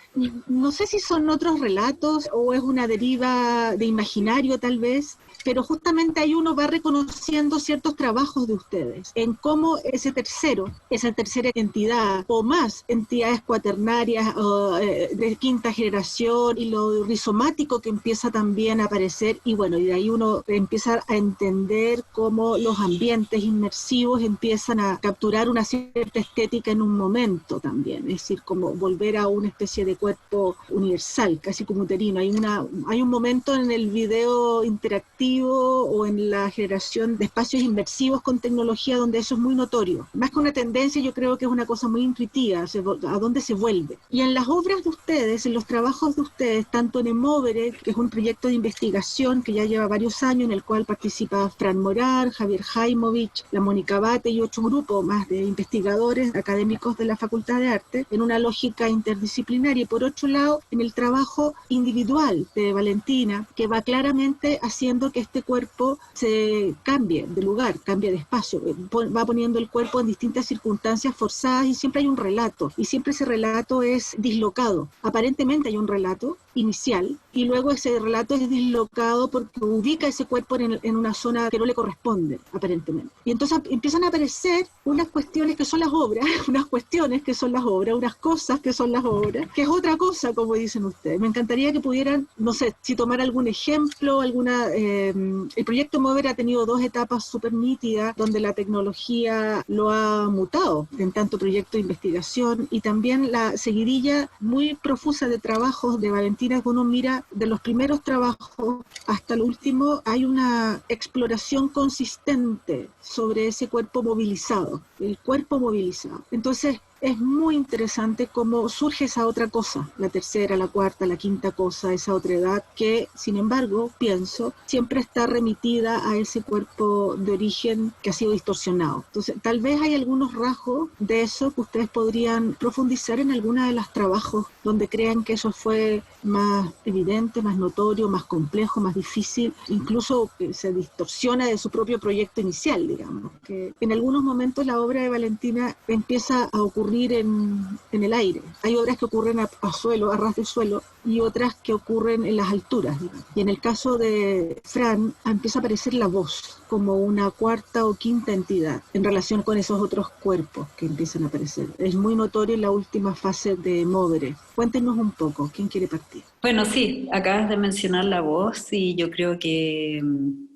no sé si son otros relatos o es una deriva de imaginario tal vez, pero justamente ahí uno va reconociendo ciertos trabajos de ustedes, en cómo esa tercera entidad, o más entidades cuaternarias de quinta generación, y lo rizomático que empieza también a aparecer, y bueno, y de ahí uno empieza a entender cómo los ambientes inmersivos empiezan a capturar una cierta estética en un momento también, es decir, como volver a una especie de cuerpo universal, casi como uterino. Hay un momento en el video interactivo o en la generación de espacios inmersivos con tecnología donde eso es muy notorio. Más que una tendencia, yo creo que es una cosa muy intuitiva, a dónde se vuelve. Y en las obras de ustedes, en los trabajos de ustedes, tanto en Emóvere, que es un proyecto de investigación que ya lleva varios años, en el cual participa Fran Morar, Javier Jaimovich, la Mónica Bate y otro grupo más de investigadores académicos de la Facultad de Arte, en una lógica interdisciplinaria. Y por otro lado, en el trabajo individual de Valentina, que va claramente haciendo que este cuerpo se cambie de lugar, cambie de espacio, va poniendo el cuerpo en distintas circunstancias forzadas y siempre hay un relato, y siempre ese relato es dislocado. Aparentemente hay un relato inicial y luego ese relato es dislocado porque ubica ese cuerpo en una zona que no le corresponde, aparentemente. Y entonces empiezan a aparecer unas cuestiones que son las obras, unas cosas que son las obras, que es otra cosa, como dicen ustedes. Me encantaría que pudieran, no sé, si tomar algún ejemplo, el proyecto Mover ha tenido 2 etapas súper nítidas donde la tecnología lo ha mutado en tanto proyecto de investigación, y también la seguidilla muy profusa de trabajos de Valentina, que uno mira de los primeros trabajos hasta el último, hay una exploración consistente sobre ese cuerpo movilizado, el cuerpo movilizado. Entonces, es muy interesante cómo surge esa otra cosa, la tercera, la cuarta, la quinta cosa, esa otra edad que, sin embargo, pienso, siempre está remitida a ese cuerpo de origen que ha sido distorsionado. Entonces, tal vez hay algunos rasgos de eso que ustedes podrían profundizar en alguno de los trabajos donde crean que eso fue más evidente, más notorio, más complejo, más difícil, incluso que se distorsiona de su propio proyecto inicial, digamos. Que en algunos momentos la obra de Valentina empieza a ocurrir en el aire. Hay obras que ocurren a suelo, a ras de suelo, y otras que ocurren en las alturas, digamos. Y en el caso de Fran, empieza a aparecer la voz como una cuarta o quinta entidad en relación con esos otros cuerpos que empiezan a aparecer. Es muy notorio en la última fase de Móvere. Cuéntenos un poco, ¿quién quiere partir? Bueno, sí, acabas de mencionar la voz y yo creo que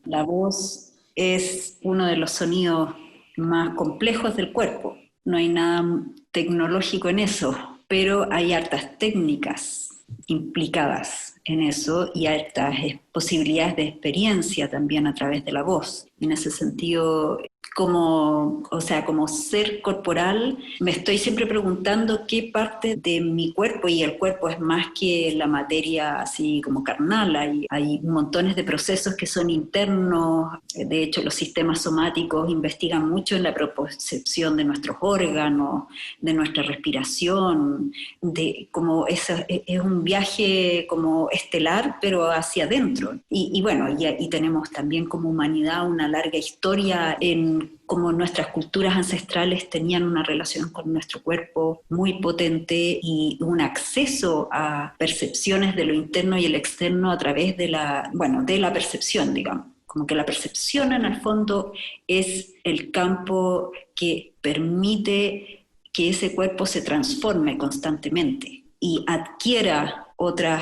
la voz es uno de los sonidos más complejos del cuerpo. No hay nada tecnológico en eso, pero hay hartas técnicas implicadas en eso y hartas posibilidades de experiencia también a través de la voz. En ese sentido, como ser corporal, me estoy siempre preguntando qué parte de mi cuerpo, y el cuerpo es más que la materia así como carnal, hay montones de procesos que son internos. De hecho, los sistemas somáticos investigan mucho en la propiocepción de nuestros órganos, de nuestra respiración, de como es un viaje como estelar, pero hacia adentro. Y bueno, y tenemos también como humanidad una larga historia en cómo nuestras culturas ancestrales tenían una relación con nuestro cuerpo muy potente y un acceso a percepciones de lo interno y el externo a través de la percepción, digamos. Como que la percepción en el fondo es el campo que permite que ese cuerpo se transforme constantemente y adquiera otras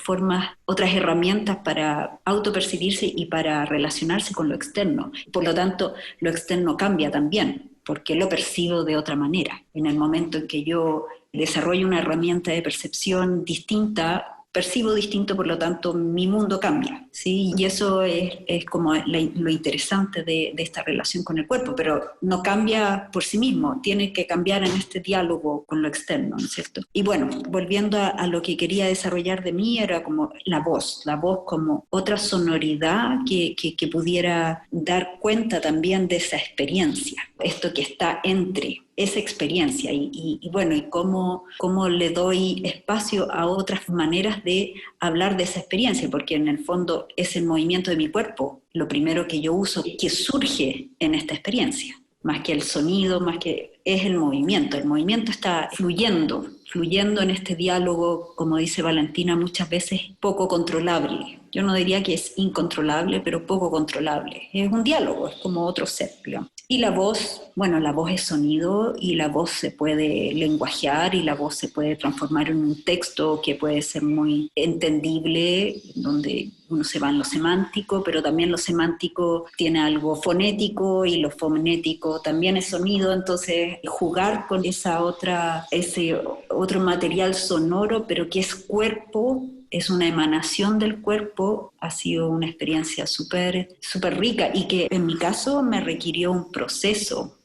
formas, otras herramientas para autopercibirse y para relacionarse con lo externo. Por lo tanto, lo externo cambia también, porque lo percibo de otra manera. En el momento en que yo desarrollo una herramienta de percepción distinta, percibo distinto, por lo tanto mi mundo cambia, ¿sí? Y eso es como lo interesante de esta relación con el cuerpo, pero no cambia por sí mismo, tiene que cambiar en este diálogo con lo externo, ¿no es cierto? Y bueno, volviendo a lo que quería desarrollar de mí, era como la voz como otra sonoridad que pudiera dar cuenta también de esa experiencia, esto que está entre esa experiencia y bueno, y cómo le doy espacio a otras maneras de hablar de esa experiencia, porque en el fondo es el movimiento de mi cuerpo, lo primero que yo uso, que surge en esta experiencia, más que el sonido, más que es el movimiento está fluyendo en este diálogo, como dice Valentina, muchas veces poco controlable. Yo no diría que es incontrolable, pero poco controlable. Es un diálogo, es como otro ser, digamos. Y la voz, bueno, la voz es sonido y la voz se puede lenguajear y la voz se puede transformar en un texto que puede ser muy entendible, donde uno se va en lo semántico, pero también lo semántico tiene algo fonético y lo fonético también es sonido, entonces jugar con ese otro material sonoro, pero que es cuerpo, es una emanación del cuerpo, ha sido una experiencia súper rica y que en mi caso me requirió un proceso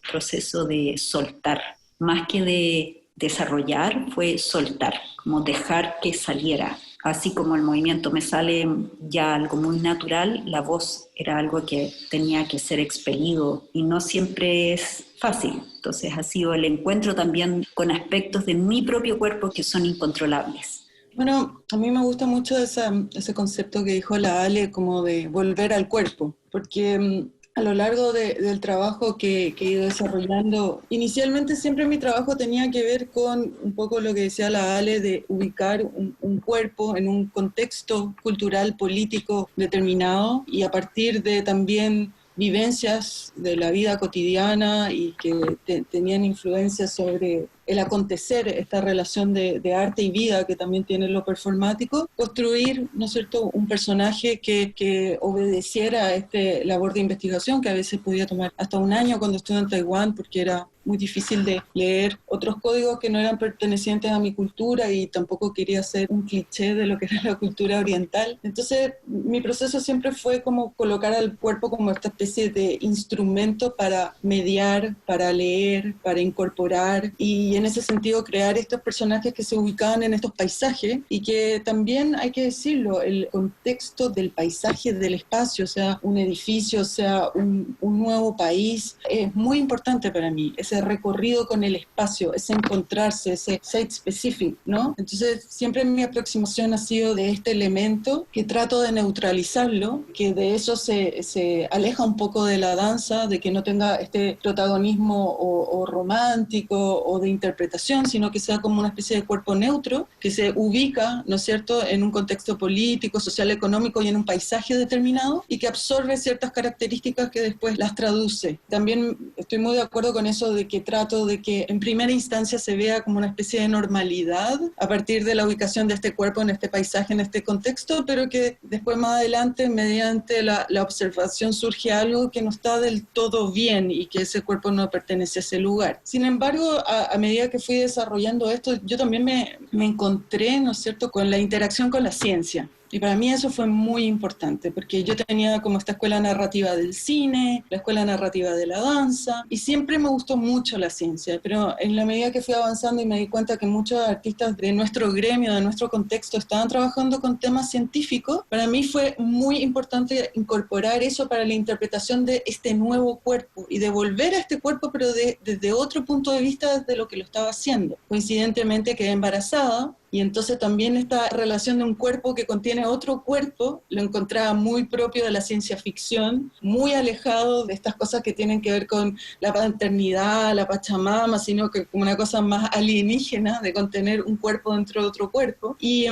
de soltar, más que de desarrollar, fue soltar, como dejar que saliera. Así como el movimiento me sale ya algo muy natural, la voz era algo que tenía que ser expelido y no siempre es fácil. Entonces ha sido el encuentro también con aspectos de mi propio cuerpo que son incontrolables. Bueno, a mí me gusta mucho ese concepto que dijo la Ale, como de volver al cuerpo, porque a lo largo del trabajo que he ido desarrollando, inicialmente siempre mi trabajo tenía que ver con un poco lo que decía la Ale, de ubicar un cuerpo en un contexto cultural, político determinado, y a partir de también vivencias de la vida cotidiana y que tenían influencia sobre el acontecer, esta relación de arte y vida que también tiene lo performático, construir, ¿no es cierto?, un personaje que obedeciera a esta labor de investigación que a veces podía tomar hasta un año cuando estuve en Taiwán, porque era muy difícil de leer otros códigos que no eran pertenecientes a mi cultura y tampoco quería ser un cliché de lo que era la cultura oriental. Entonces mi proceso siempre fue como colocar al cuerpo como esta especie de instrumento para mediar, para leer, para incorporar, y en ese sentido crear estos personajes que se ubicaban en estos paisajes y que también, hay que decirlo, el contexto del paisaje, del espacio, sea un edificio, sea un nuevo país, es muy importante para mí, ese recorrido con el espacio, ese encontrarse, ese site specific, ¿no? Entonces siempre mi aproximación ha sido de este elemento que trato de neutralizarlo, que de eso se aleja un poco de la danza, de que no tenga este protagonismo o romántico o de interpretación, sino que sea como una especie de cuerpo neutro que se ubica, ¿no es cierto?, en un contexto político, social, económico y en un paisaje determinado y que absorbe ciertas características que después las traduce. También estoy muy de acuerdo con eso de que trato de que en primera instancia se vea como una especie de normalidad a partir de la ubicación de este cuerpo en este paisaje, en este contexto, pero que después más adelante, mediante la observación, surge algo que no está del todo bien y que ese cuerpo no pertenece a ese lugar. Sin embargo, a medida que fui desarrollando esto, yo también me encontré, ¿no es cierto?, con la interacción con la ciencia. Y para mí eso fue muy importante, porque yo tenía como esta escuela narrativa del cine, la escuela narrativa de la danza, y siempre me gustó mucho la ciencia, pero en la medida que fui avanzando y me di cuenta que muchos artistas de nuestro gremio, de nuestro contexto, estaban trabajando con temas científicos, para mí fue muy importante incorporar eso para la interpretación de este nuevo cuerpo, y de volver a este cuerpo, pero desde otro punto de vista de lo que lo estaba haciendo. Coincidentemente quedé embarazada, y entonces también esta relación de un cuerpo que contiene otro cuerpo lo encontraba muy propio de la ciencia ficción, muy alejado de estas cosas que tienen que ver con la paternidad, la pachamama, sino que como una cosa más alienígena de contener un cuerpo dentro de otro cuerpo. Y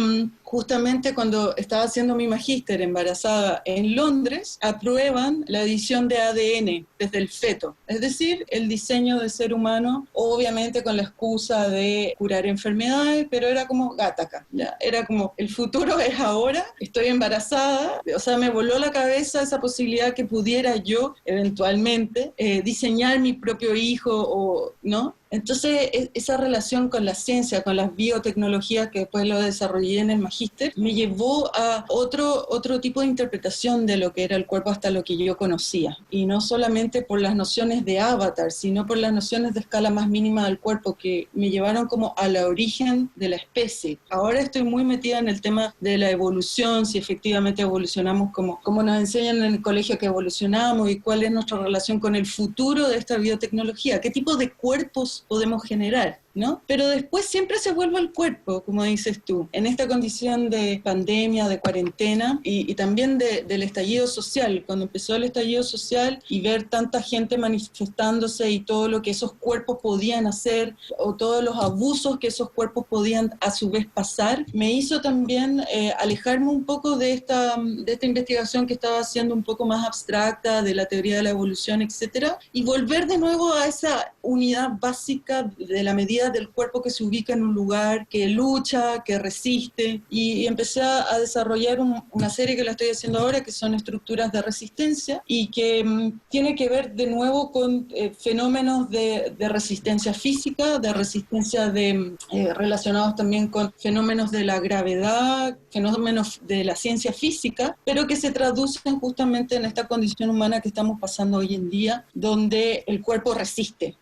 justamente cuando estaba haciendo mi magíster embarazada en Londres, aprueban la edición de ADN desde el feto, es decir, el diseño del ser humano, obviamente con la excusa de curar enfermedades, pero era como Gattaca, ya, era como el futuro es ahora, estoy embarazada, o sea, me voló la cabeza esa posibilidad que pudiera yo eventualmente diseñar mi propio hijo, o ¿no? Entonces, esa relación con la ciencia, con las biotecnologías, que después lo desarrollé en el magíster, me llevó a otro tipo de interpretación de lo que era el cuerpo hasta lo que yo conocía. Y no solamente por las nociones de avatar, sino por las nociones de escala más mínima del cuerpo, que me llevaron como a la origen de la especie. Ahora estoy muy metida en el tema de la evolución, si efectivamente evolucionamos como nos enseñan en el colegio que evolucionamos, y cuál es nuestra relación con el futuro de esta biotecnología, qué tipo de cuerpos podemos generar, ¿no? Pero después siempre se vuelve al cuerpo, como dices tú, en esta condición de pandemia, de cuarentena, y también del estallido social. Cuando empezó el estallido social y ver tanta gente manifestándose y todo lo que esos cuerpos podían hacer, o todos los abusos que esos cuerpos podían a su vez pasar, me hizo también alejarme un poco de esta investigación que estaba haciendo un poco más abstracta, de la teoría de la evolución, etcétera, y volver de nuevo a esa unidad básica de la medida del cuerpo que se ubica en un lugar, que lucha, que resiste, y empecé a desarrollar una serie que la estoy haciendo ahora, que son estructuras de resistencia, y que tiene que ver de nuevo con fenómenos de resistencia física, de resistencia relacionados también con fenómenos de la gravedad, fenómenos de la ciencia física, pero que se traducen justamente en esta condición humana que estamos pasando hoy en día, donde el cuerpo resiste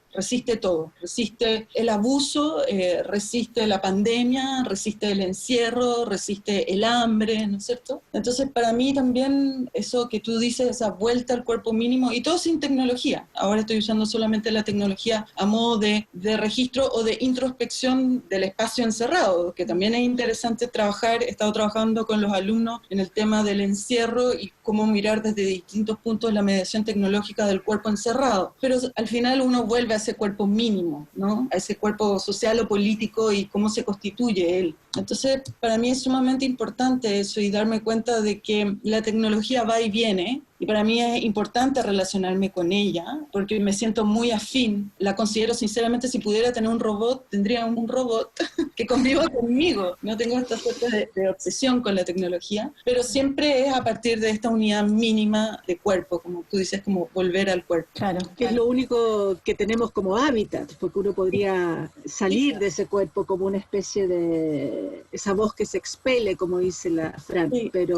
todo, resiste el abuso, resiste la pandemia, resiste el encierro, resiste el hambre, ¿no es cierto? Entonces, para mí también eso que tú dices, esa vuelta al cuerpo mínimo, y todo sin tecnología. Ahora estoy usando solamente la tecnología a modo de registro o de introspección del espacio encerrado, que también es interesante trabajar. He estado trabajando con los alumnos en el tema del encierro y cómo mirar desde distintos puntos la mediación tecnológica del cuerpo encerrado. Pero al final uno vuelve a ese cuerpo mínimo, ¿no? A ese cuerpo social o político y cómo se constituye él. Entonces, para mí es sumamente importante eso, y darme cuenta de que la tecnología va y viene, y para mí es importante relacionarme con ella, porque me siento muy afín. La considero sinceramente, si pudiera tener un robot, tendría un robot que conviva conmigo. No tengo esta suerte de obsesión con la tecnología, pero siempre es a partir de esta unidad mínima de cuerpo, como tú dices, como volver al cuerpo. Claro. Que es lo único que tenemos como hábitat, porque uno podría salir de ese cuerpo como una especie de esa voz que se expele, como dice la Fran. Sí. Pero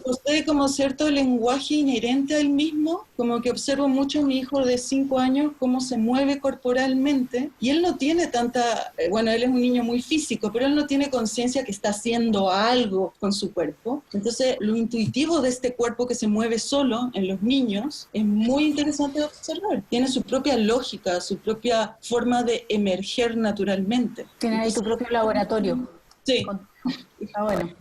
Usted como cierto lenguaje inherente al mismo, como que observo mucho a mi hijo de 5 años cómo se mueve corporalmente, y él no tiene tanta, bueno, él es un niño muy físico, pero él no tiene conciencia que está haciendo algo con su cuerpo. Entonces, lo intuitivo de este cuerpo que se mueve solo en los niños es muy interesante de observar. Tiene su propia lógica, su propia forma de emerger naturalmente. Tienes ahí tu propio laboratorio. Sí. Está bueno.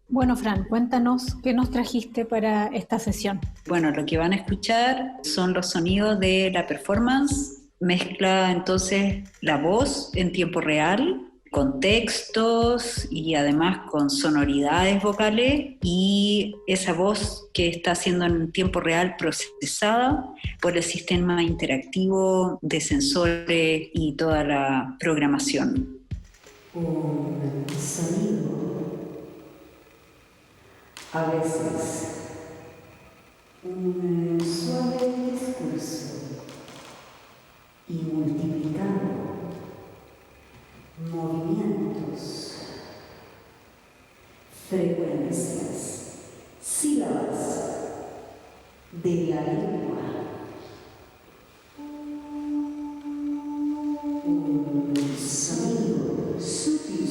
Bueno, Fran, cuéntanos qué nos trajiste para esta sesión. Bueno, lo que van a escuchar son los sonidos de la performance. Mezcla entonces la voz en tiempo real, con textos y además con sonoridades vocales, y esa voz que está siendo en tiempo real procesada por el sistema interactivo de sensores y toda la programación. Un sonido, a veces un suave discurso, y multiplicando movimientos, frecuencias, sílabas de la lengua. Un sonido sutil,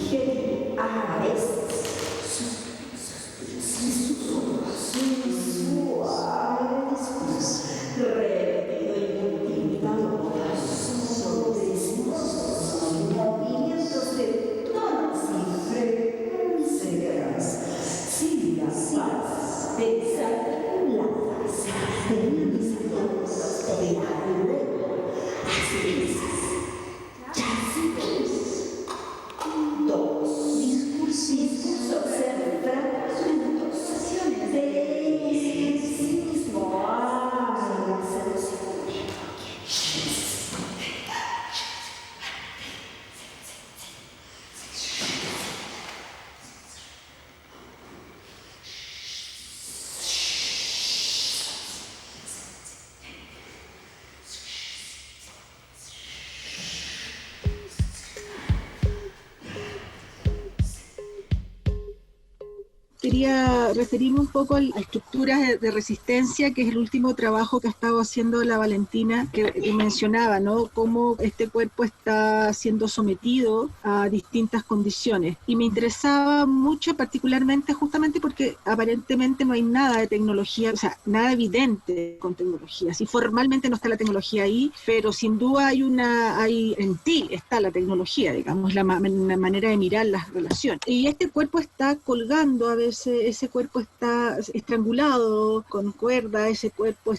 heavy, a veces susurros, quería referirme un poco a estructuras de resistencia, que es el último trabajo que ha estado haciendo la Valentina, que mencionaba, ¿no? Cómo este cuerpo está siendo sometido a distintas condiciones. Y me interesaba mucho particularmente justamente porque aparentemente no hay nada de tecnología, o sea, nada evidente con tecnología. Si formalmente no está la tecnología ahí, pero sin duda hay en ti está la tecnología, digamos, la manera de mirar las relaciones. Y este cuerpo está colgando a veces, ese cuerpo está estrangulado con cuerda, ese cuerpo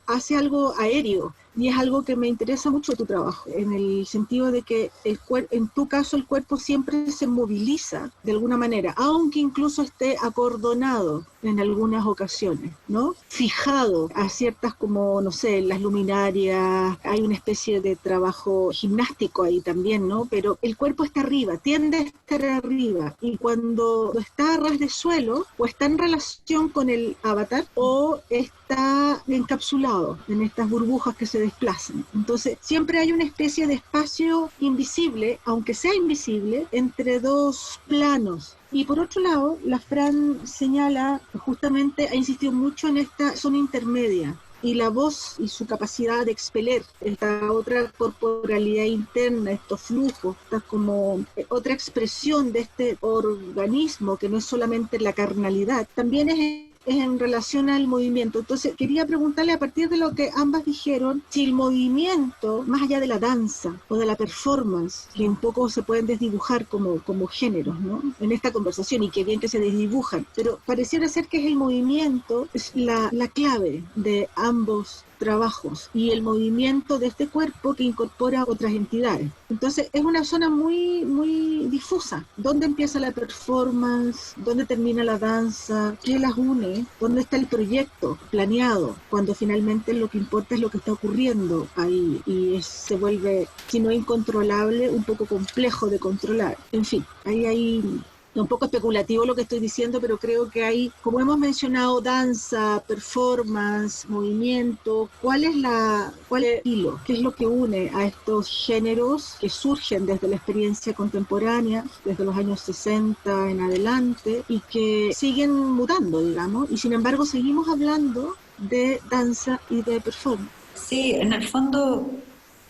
hace algo aéreo. Y es algo que me interesa mucho de tu trabajo, en el sentido de que en tu caso el cuerpo siempre se moviliza de alguna manera, aunque incluso esté acordonado en algunas ocasiones, ¿no? Fijado a ciertas, como, no sé, las luminarias, hay una especie de trabajo gimnástico ahí también, ¿no? Pero el cuerpo está arriba, tiende a estar arriba, y cuando está a ras de suelo, o está en relación con el avatar, o está encapsulado en estas burbujas que se desplazan. Entonces, siempre hay una especie de espacio invisible, aunque sea invisible, entre dos planos. Y por otro lado, la Fran señala, justamente ha insistido mucho en esta zona intermedia, y la voz y su capacidad de expeler esta otra corporalidad interna, estos flujos, esta como otra expresión de este organismo que no es solamente la carnalidad, también es en relación al movimiento. Entonces quería preguntarle, a partir de lo que ambas dijeron, si el movimiento, más allá de la danza o de la performance, que un poco se pueden desdibujar como géneros, ¿no?, en esta conversación, y que bien que se desdibujan, pero pareciera ser que es el movimiento, es la clave de ambos trabajos, y el movimiento de este cuerpo que incorpora otras entidades. Entonces es una zona muy, muy difusa. ¿Dónde empieza la performance? ¿Dónde termina la danza? ¿Qué las une? ¿Dónde está el proyecto planeado? Cuando finalmente lo que importa es lo que está ocurriendo ahí, y se vuelve, si no incontrolable, un poco complejo de controlar. En fin, ahí hay un poco especulativo lo que estoy diciendo, pero creo que hay, como hemos mencionado, danza, performance, movimiento. ¿Cuál es el hilo? ¿Qué es lo que une a estos géneros que surgen desde la experiencia contemporánea, desde los años 60 en adelante, y que siguen mutando, digamos, y sin embargo seguimos hablando de danza y de performance? Sí, en el fondo,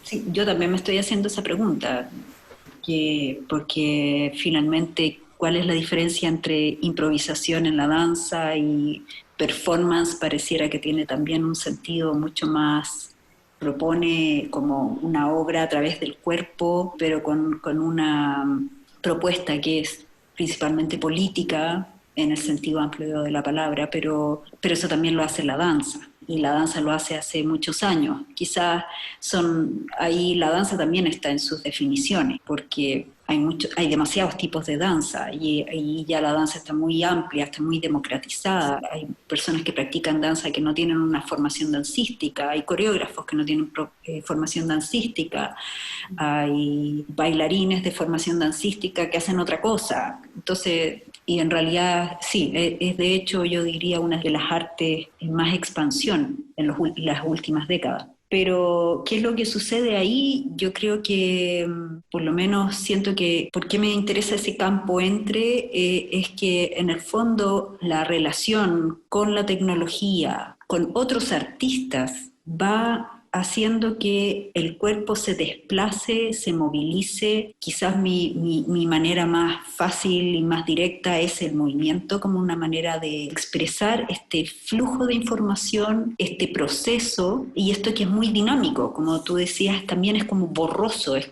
sí, yo también me estoy haciendo esa pregunta, porque finalmente, ¿cuál es la diferencia entre improvisación en la danza y performance? Pareciera que tiene también un sentido mucho más, propone como una obra a través del cuerpo, pero con una propuesta que es principalmente política, en el sentido amplio de la palabra, pero eso también lo hace la danza. Y la danza lo hace hace muchos años. Quizás ahí la danza también está en sus definiciones, porque hay demasiados tipos de danza, y ya la danza está muy amplia, está muy democratizada. Hay personas que practican danza que no tienen una formación dancística, hay coreógrafos que no tienen formación dancística, hay bailarines de formación dancística que hacen otra cosa. Entonces, y en realidad sí, es de hecho, yo diría, una de las artes en más expansión en las últimas décadas. Pero, ¿qué es lo que sucede ahí? Yo creo que, por lo menos siento que, ¿por qué me interesa ese campo es que en el fondo la relación con la tecnología, con otros artistas, va haciendo que el cuerpo se desplace, se movilice. Quizás mi manera más fácil y más directa es el movimiento, como una manera de expresar este flujo de información, este proceso, y esto que es muy dinámico, como tú decías, también es como borroso, es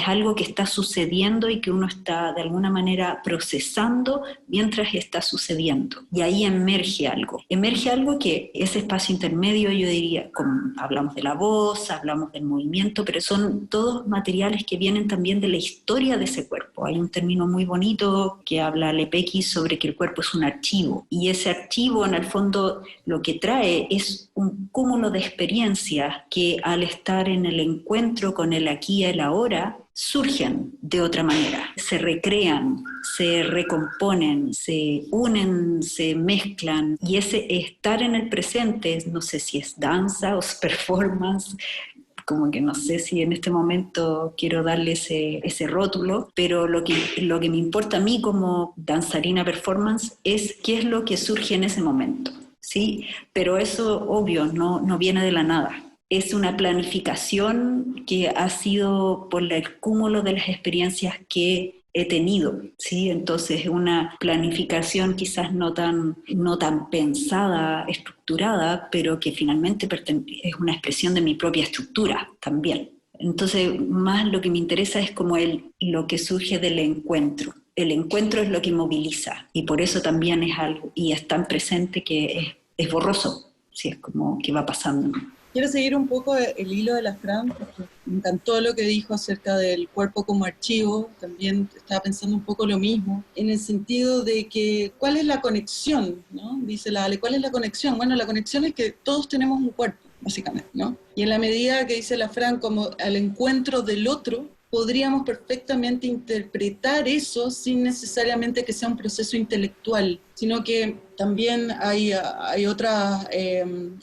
algo que está sucediendo y que uno está de alguna manera procesando mientras está sucediendo. Y ahí emerge algo que ese espacio intermedio, yo diría, como hablamos de la voz, hablamos del movimiento, pero son todos materiales que vienen también de la historia de ese cuerpo. Hay un término muy bonito que habla Lepecki sobre que el cuerpo es un archivo, y ese archivo en el fondo lo que trae es un cúmulo de experiencias que, al estar en el encuentro con el aquí y el ahora, surgen de otra manera, se recrean, se recomponen, se unen, se mezclan, y ese estar en el presente, no sé si es danza o es performance, como que no sé si en este momento quiero darle ese rótulo, pero lo que me importa a mí como danzarina performance es qué es lo que surge en ese momento, ¿sí? Pero eso, obvio, no viene de la nada. Es una planificación que ha sido por el cúmulo de las experiencias que he tenido, ¿sí? Entonces una planificación quizás no tan pensada, estructurada, pero que finalmente es una expresión de mi propia estructura también. Entonces más lo que me interesa es como lo que surge del encuentro. El encuentro es lo que moviliza y por eso también es algo, y es tan presente que es borroso, ¿sí? Es como que va pasando, ¿no? Quiero seguir un poco el hilo de la Fran, porque me encantó lo que dijo acerca del cuerpo como archivo. También estaba pensando un poco lo mismo, en el sentido de que, ¿cuál es la conexión? ¿No? Dice la Ale, ¿cuál es la conexión? Bueno, la conexión es que todos tenemos un cuerpo, básicamente, ¿no? Y en la medida que dice la Fran, como al encuentro del otro, podríamos perfectamente interpretar eso sin necesariamente que sea un proceso intelectual, sino que también hay otras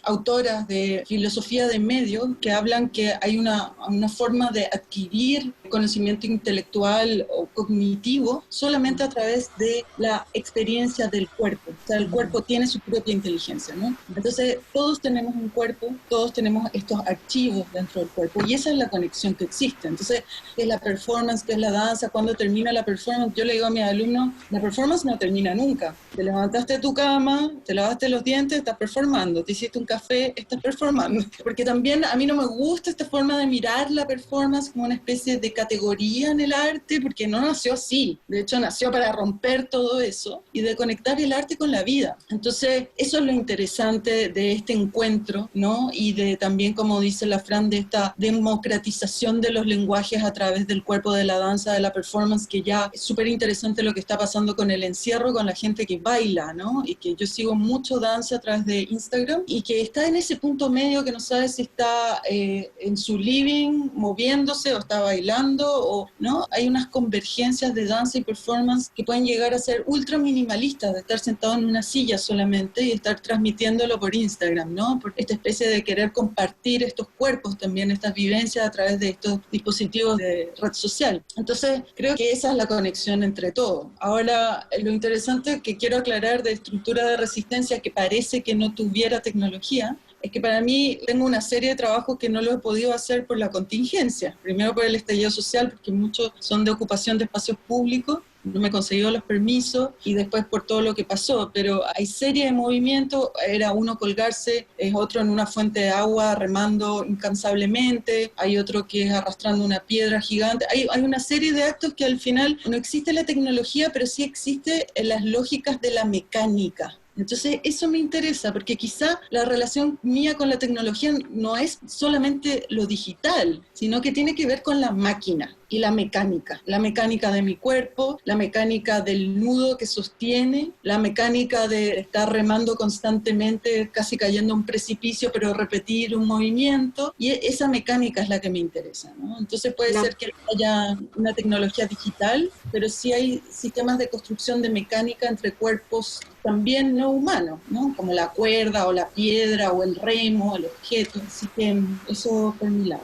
autoras de filosofía de medios que hablan que hay una forma de adquirir conocimiento intelectual o cognitivo solamente a través de la experiencia del cuerpo. O sea, el cuerpo tiene su propia inteligencia, ¿no? Entonces, todos tenemos un cuerpo, todos tenemos estos archivos dentro del cuerpo, y esa es la conexión que existe. Entonces, ¿qué es la performance? ¿Qué es la danza? ¿Cuándo termina la performance? Yo le digo a mis alumnos, la performance no termina nunca. Te levantaste de tu cama, te lavaste los dientes, estás performando. Te hiciste un café, estás performando. Porque también a mí no me gusta esta forma de mirar la performance como una especie de categoría en el arte, porque no nació así. De hecho, nació para romper todo eso y de conectar el arte con la vida. Entonces, eso es lo interesante de este encuentro, ¿no? Y de también, como dice la Fran, de esta democratización de los lenguajes a través del cuerpo, de la danza, de la performance, que ya es súper interesante lo que está pasando con el encierro, con la gente que baila, ¿no? Y que yo sigo mucho danza a través de Instagram y que está en ese punto medio que no sabe si está en su living moviéndose o está bailando, o ¿no? Hay unas convergencias de danza y performance que pueden llegar a ser ultra minimalistas, de estar sentado en una silla solamente y estar transmitiéndolo por Instagram, ¿no? Por esta especie de querer compartir estos cuerpos también, estas vivencias a través de estos dispositivos de red social. Entonces, creo que esa es la conexión entre todo. Ahora, lo interesante que quiero aclarar de estructura de resistencia que parece que no tuviera tecnología, es que para mí tengo una serie de trabajos que no lo he podido hacer por la contingencia. Primero por el estallido social, porque muchos son de ocupación de espacios públicos, no me he conseguido los permisos, y después por todo lo que pasó. Pero hay serie de movimientos, era uno colgarse, es otro en una fuente de agua remando incansablemente, hay otro que es arrastrando una piedra gigante. Hay una serie de actos que al final no existe la tecnología, pero sí existe en las lógicas de la mecánica. Entonces eso me interesa, porque quizá la relación mía con la tecnología no es solamente lo digital, sino que tiene que ver con la máquina y la mecánica de mi cuerpo, la mecánica del nudo que sostiene, la mecánica de estar remando constantemente, casi cayendo a un precipicio, pero repetir un movimiento, y esa mecánica es la que me interesa, ¿no? Entonces puede ser que no haya una tecnología digital, pero sí hay sistemas de construcción de mecánica entre cuerpos también no humanos, ¿no? Como la cuerda o la piedra o el remo, el objeto. Así que eso por mi lado.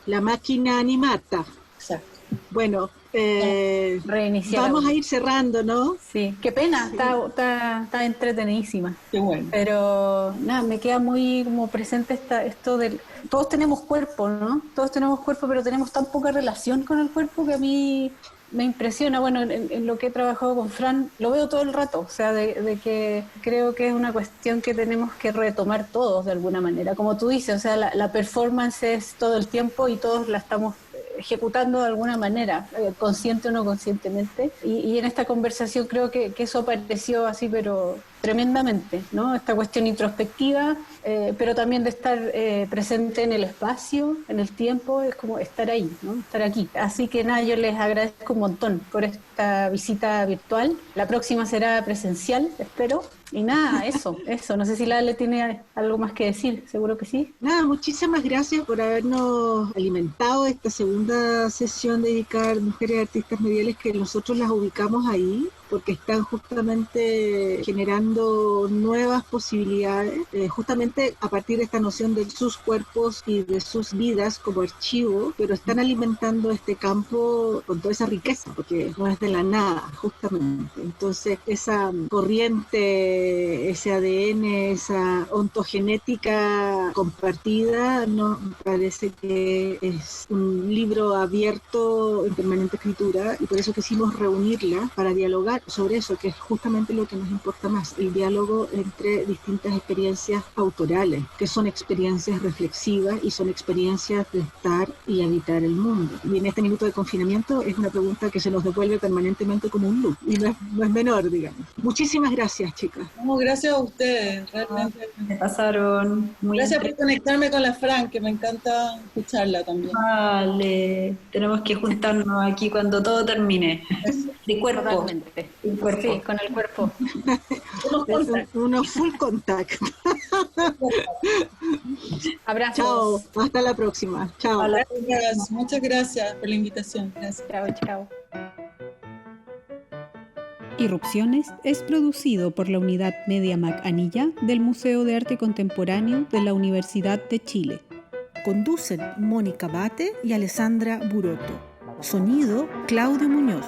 La máquina animata. Exacto. Bueno, reiniciar. vamos a ir cerrando, ¿no? Sí, qué pena, Sí. está entretenidísima. Qué bueno. Pero nada, me queda muy como presente esto del... Todos tenemos cuerpo, ¿no? Todos tenemos cuerpo, pero tenemos tan poca relación con el cuerpo que a mí me impresiona. Bueno, en lo que he trabajado con Fran, lo veo todo el rato, o sea, de que creo que es una cuestión que tenemos que retomar todos de alguna manera. Como tú dices, o sea, la performance es todo el tiempo y todos la estamos ejecutando de alguna manera, consciente o no conscientemente, y en esta conversación creo que eso apareció así, pero tremendamente, ¿no? Esta cuestión introspectiva, pero también de estar presente en el espacio, en el tiempo, es como estar ahí, ¿no? Estar aquí. Así que nada, yo les agradezco un montón por esta visita virtual. La próxima será presencial, espero. Y nada, eso. No sé si la Ale tiene algo más que decir, seguro que sí. Nada, muchísimas gracias por habernos alimentado esta segunda sesión dedicada a mujeres artistas mediales, que nosotros las ubicamos ahí. porque están justamente generando nuevas posibilidades, justamente a partir de esta noción de sus cuerpos y de sus vidas como archivo, pero están alimentando este campo con toda esa riqueza, porque no es de la nada, justamente. Entonces, esa corriente, ese ADN, esa ontogenética compartida, no me parece que es un libro abierto en permanente escritura, y por eso quisimos reunirla para dialogar sobre eso, que es justamente lo que nos importa más, el diálogo entre distintas experiencias autorales, que son experiencias reflexivas y son experiencias de estar y habitar el mundo. Y en este minuto de confinamiento es una pregunta que se nos devuelve permanentemente como un loop, y no es menor, digamos. Muchísimas gracias, chicas. No, gracias a ustedes, realmente. Me pasaron muy Gracias por conectarme con la Fran, que me encanta escucharla también. Vale, tenemos que juntarnos aquí cuando todo termine. De cuerpo. Totalmente. De cuerpo. Sí, con el cuerpo. Unos full contact. Abrazos. Chao, hasta la próxima. Chao. Gracias, muchas gracias por la invitación. Gracias. Chao, chao. Irrupciones es producido por la Unidad Media Mac Anilla del Museo de Arte Contemporáneo de la Universidad de Chile. Conducen Mónica Bate y Alessandra Buroto. Sonido, Claudio Muñoz.